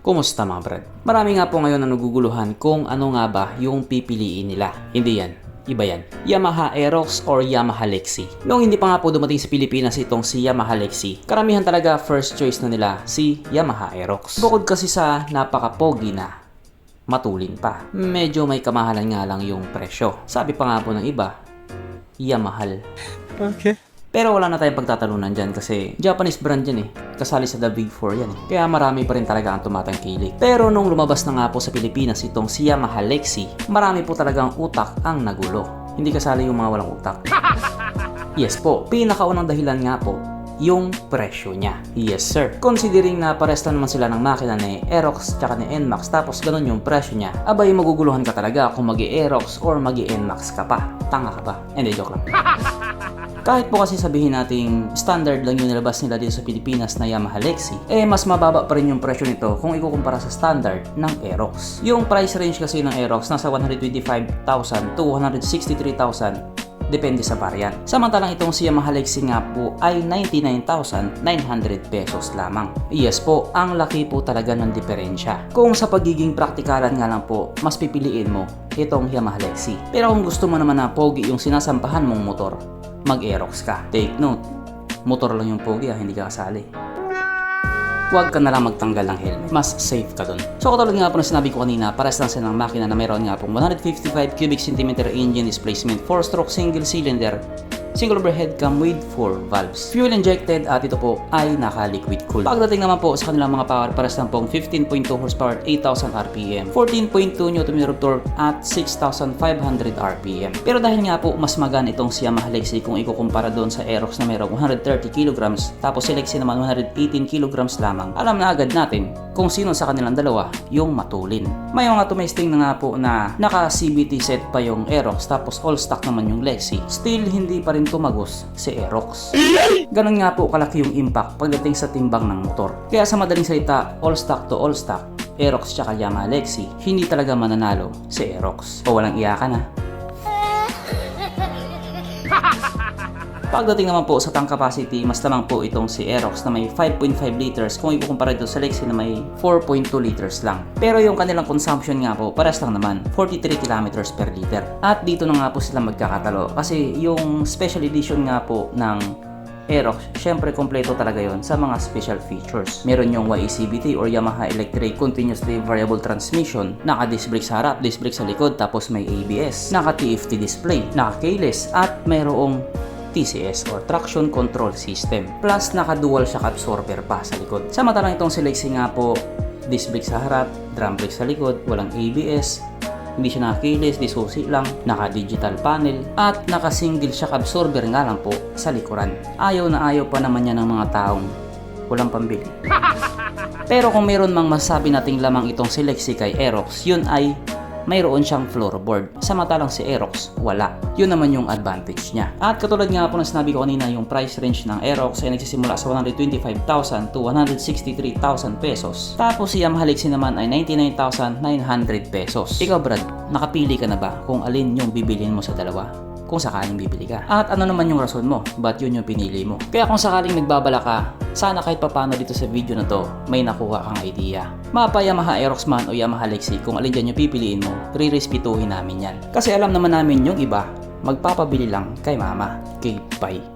Kumusta mga brad? Marami nga po ngayon na naguguluhan kung ano nga ba yung pipiliin nila. Hindi yan. Iba yan. Yamaha Aerox or Yamaha Lexi. Noong hindi pa nga po dumating sa Pilipinas itong si Yamaha Lexi, karamihan talaga first choice na nila si Yamaha Aerox. Bukod kasi sa napaka-pogi na, matulin pa. Medyo may kamahalan nga lang yung presyo. Sabi pa nga po ng iba, Yamahal. Okay. Pero wala na tayong pagtatalunan dyan kasi Japanese brand yan eh. Kasali sa The Big Four yan eh. Kaya marami pa rin talaga ang tumatangkilik. Pero nung lumabas na nga po sa Pilipinas itong si Yamaha Lexi, marami po talagang utak ang nagulo. Hindi kasali yung mga walang utak. Yes po, pinakaunang dahilan nga po, yung presyo niya. Yes sir. Considering na pares na naman sila ng makina ni Aerox tsaka ni NMAX tapos ganun yung presyo niya, abay maguguluhan ka talaga kung mag-Aerox or mag-NMAX ka pa. Tanga ka ba? Hindi, joke lang. Kahit po kasi sabihin nating standard lang yung nilabas nila dito sa Pilipinas na Yamaha Lexi, mas mababa pa rin yung presyo nito kung ikukumpara sa standard ng Aerox. Yung price range kasi ng Aerox nasa 125,000 to 163,000 depende sa variant. Samantalang itong si Yamaha Lexi nga po ay 99,900 pesos lamang. Yes po, ang laki po talaga ng diferensya. Kung sa pagiging praktikalan nga lang po, mas pipiliin mo itong Yamaha Lexi. Pero kung gusto mo naman na pogi yung sinasampahan mong motor, mag-Aerox ka. Take note, motor lang yung pogi hindi ka kasali. Huwag ka na lang magtanggal ng helmet. Mas safe ka dun. So katulad nga po na sinabi ko kanina, pares lang sila ng makina na mayroon nga pong 155 cubic centimeter engine displacement, 4-stroke single cylinder, single overhead cam with 4 valves. Fuel injected at ito po ay naka-liquid cool. Pagdating naman po sa kanilang mga power, pares lang pong 15.2 horsepower at 8,000 RPM, 14.2 Nm torque at 6,500 RPM. Pero dahil nga po mas magaan itong si Yamaha Lexi kung ikukumpara doon sa Aerox na mayroong 130 kg, tapos si Lexi naman 118 kg lamang, alam na agad natin kung sino sa kanilang dalawa yung matulin. May mga tumesting na nga po na naka-CVT set pa yung Aerox tapos all stock naman yung Lexi. Still hindi pa rin tumagos si Aerox. Ganon nga po kalaki yung impact pagdating sa timbang ng motor. Kaya sa madaling salita, all stock to all stock, Aerox tsaka Yamaha Lexi, hindi talaga mananalo si Aerox. O walang iyakan na. Pagdating naman po sa tank capacity, mas lamang po itong si Aerox na may 5.5 liters kung ikukumpara ito sa Lexi na may 4.2 liters lang. Pero yung kanilang consumption nga po, pares lang naman, 43 kilometers per liter. At dito na nga po sila magkakatalo kasi yung special edition nga po ng Aerox, syempre kompleto talaga yon sa mga special features. Meron yung YECVT or Yamaha Electric Continuously Variable Transmission, naka-disc brake sa harap, disc brake sa likod, tapos may ABS, naka-TFT display, naka-keyless, at mayroong TCS or Traction Control System. Plus, naka-dual shock absorber pa sa likod. Samantalang itong si Lexi nga po, disc brake sa harap, drum brake sa likod, walang ABS, hindi siya naka-keyless, disusi lang, naka-digital panel, at naka-single shock absorber nga lang po sa likuran. Ayaw na ayaw pa naman yan ng mga taong walang pambili. Pero kung meron mang masasabi nating lamang itong si Lexi kay Aerox, yun ay mayroon siyang floorboard. Samantalang si Aerox, wala. Yun naman yung advantage niya. At katulad nga po na sinabi ko kanina, yung price range ng Aerox ay nagsisimula sa 125,000 to 163,000 pesos. Tapos si Yamaha Lexi naman ay 99,900 pesos. Ikaw Brad, nakapili ka na ba kung alin yung bibilin mo sa dalawa? Kung sakaling bibili ka. At ano naman yung rason mo? Ba't yun yung pinili mo? Kaya kung sakaling nagbabala ka, sana kahit papano dito sa video na to, may nakuha kang idea. Mapa Yamaha Aerox man o Yamaha Lexi, kung alin dyan yung pipiliin mo, re-respetuhin namin yan. Kasi alam naman namin yung iba, magpapabili lang kay mama. Okay, bye.